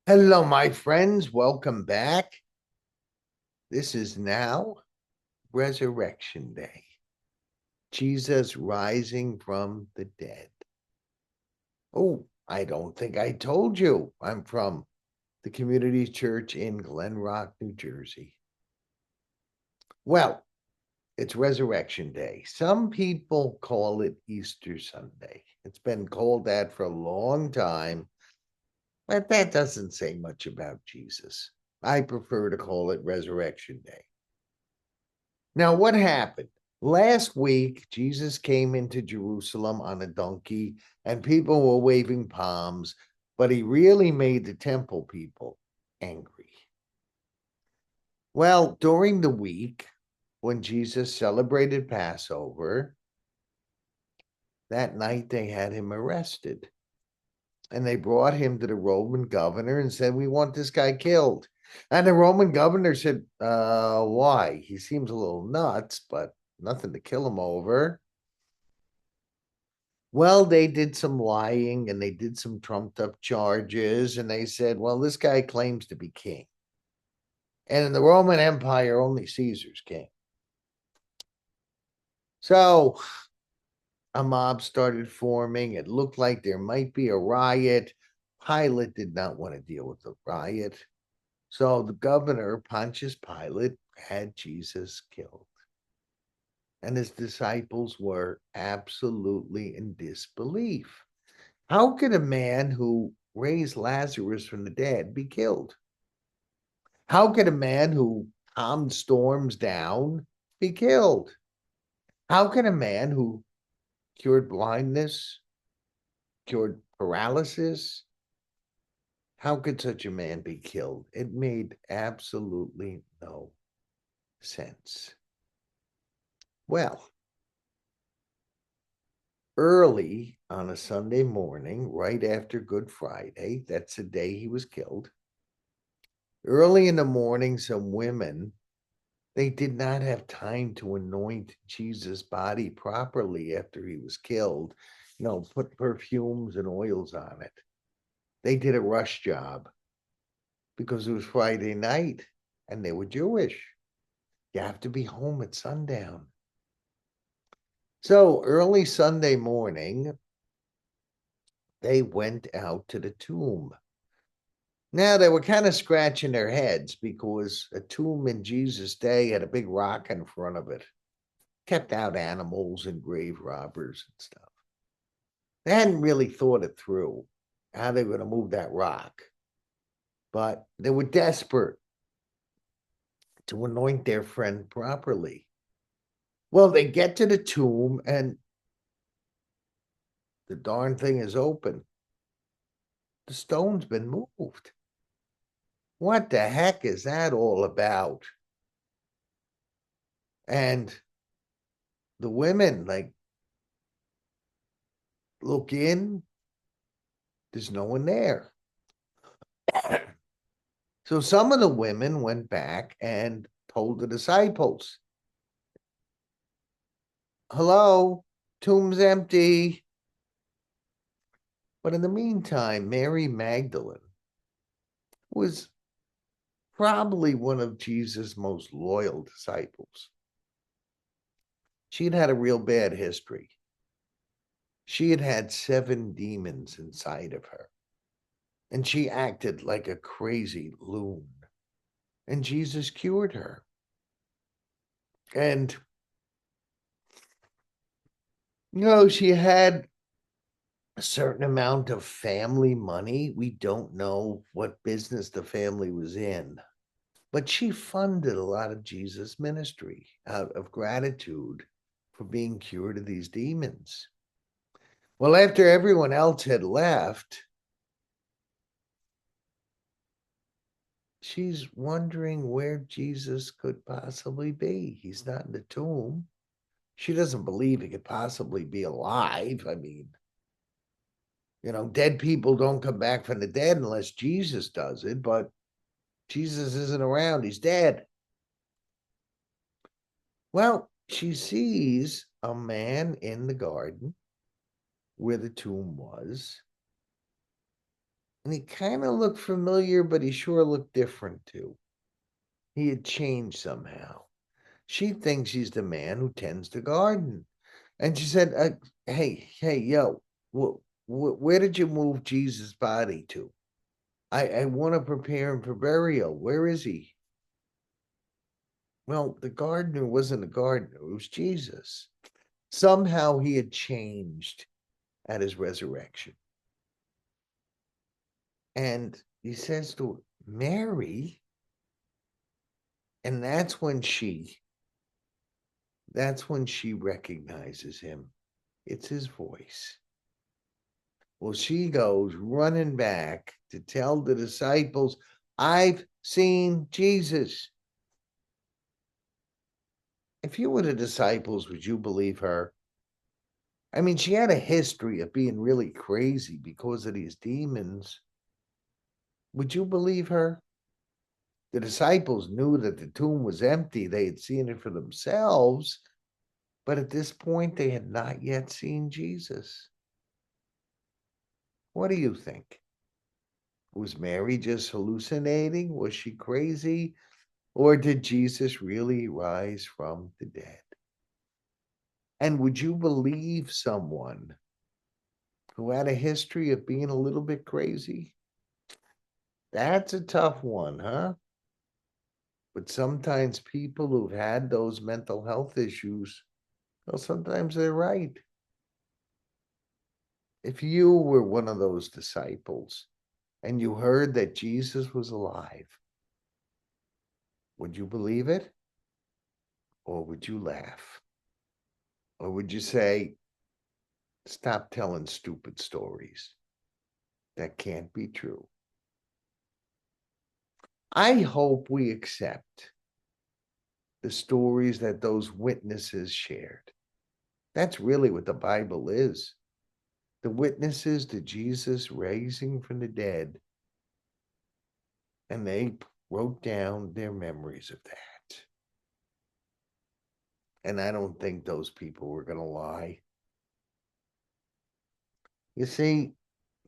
Hello, my friends. Welcome back. This is now Resurrection Day. Jesus rising from the dead. Oh, I don't think I told you. I'm from the Community Church in Glen Rock, New Jersey. Well, it's Resurrection Day. Some people call it Easter Sunday. It's been called that for a long time, but that doesn't say much about Jesus. I prefer to call it Resurrection Day. Now, what happened? Last week, Jesus came into Jerusalem on a donkey, and people were waving palms, but he really made the temple people angry. Well, during the week, when Jesus celebrated Passover, that night they had him arrested. And they brought him to the Roman governor and said, "We want this guy killed." And the Roman governor said, why? He seems a little nuts, but nothing to kill him over. Well, they did some lying and they did some trumped up charges. And they said, well, this guy claims to be king. And in the Roman Empire, only Caesar's king. So a mob started forming. It looked like there might be a riot. Pilate did not want to deal with the riot. So the governor, Pontius Pilate, had Jesus killed. And his disciples were absolutely in disbelief. How could a man who raised Lazarus from the dead be killed? How could a man who calmed storms down be killed? How can a man who cured blindness, cured paralysis, how could such a man be killed? It made absolutely no sense. Well, early on a Sunday morning, right after Good Friday, that's the day he was killed. Early in the morning, some women, they did not have time to anoint Jesus' body properly after he was killed, put perfumes and oils on it. They did a rush job because it was Friday night and they were Jewish. You have to be home at sundown. So early Sunday morning, they went out to the tomb. Now they were kind of scratching their heads because a tomb in Jesus' day had a big rock in front of it, kept out animals and grave robbers and stuff. They hadn't really thought it through how they were going to move that rock, but they were desperate to anoint their friend properly. Well, they get to the tomb and the darn thing is open. The stone's been moved. What the heck is that all about? And the women look in, there's no one there. So some of the women went back and told the disciples, hello, tomb's empty. But in the meantime, Mary Magdalene was probably one of Jesus' most loyal disciples. She had had a real bad history. She had had 7 demons inside of her, and she acted like a crazy loon. And Jesus cured her. And, she had a certain amount of family money. We don't know what business the family was in, but she funded a lot of Jesus' ministry out of gratitude for being cured of these demons. Well, after everyone else had left, she's wondering where Jesus could possibly be. He's not in the tomb. She doesn't believe he could possibly be alive. I mean, dead people don't come back from the dead unless Jesus does it, but Jesus isn't around. He's dead. Well, she sees a man in the garden where the tomb was. And he kind of looked familiar, but he sure looked different too. He had changed somehow. She thinks he's the man who tends the garden. And she said, hey, yo, where did you move Jesus' body to? I want to prepare him for burial. Where is he? Well, the gardener wasn't a gardener, it was Jesus. Somehow he had changed at his resurrection. And he says to her, Mary. And that's when she recognizes him. It's his voice. Well, she goes running back to tell the disciples, I've seen Jesus. If you were the disciples, would you believe her? I mean, she had a history of being really crazy because of these demons. Would you believe her? The disciples knew that the tomb was empty. They had seen it for themselves, but at this point, they had not yet seen Jesus. What do you think? Was Mary just hallucinating? Was she crazy? Or did Jesus really rise from the dead? And would you believe someone who had a history of being a little bit crazy? That's a tough one, huh? But sometimes people who've had those mental health issues, well, sometimes they're right. If you were one of those disciples and you heard that Jesus was alive, would you believe it? Or would you laugh? Or would you say, stop telling stupid stories? That can't be true. I hope we accept the stories that those witnesses shared. That's really what the Bible is. The witnesses to Jesus raising from the dead, and they wrote down their memories of that. And I don't think those people were going to lie. You see,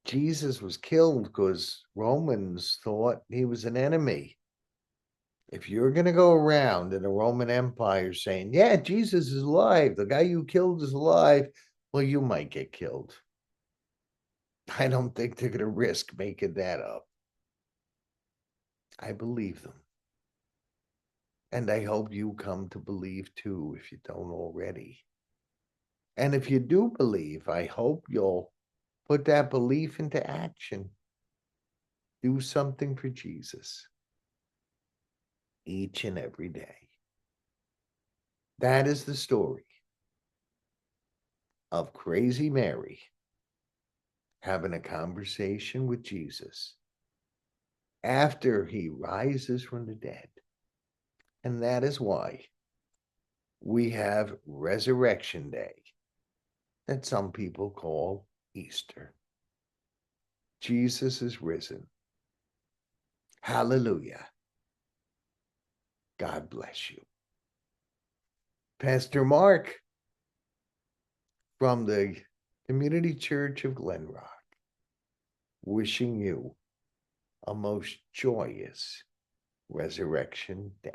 Jesus was killed because Romans thought he was an enemy. If you're going to go around in the Roman Empire saying, yeah, Jesus is alive, the guy you killed is alive, well, you might get killed. I don't think they're going to risk making that up. I believe them. And I hope you come to believe too, if you don't already. And if you do believe, I hope you'll put that belief into action. Do something for Jesus each and every day. That is the story of Crazy Mary having a conversation with Jesus after he rises from the dead. And that is why we have Resurrection Day, that some people call Easter. Jesus is risen. Hallelujah. God bless you. Pastor Mark from the Community Church of Glen Rock, wishing you a most joyous Resurrection Day.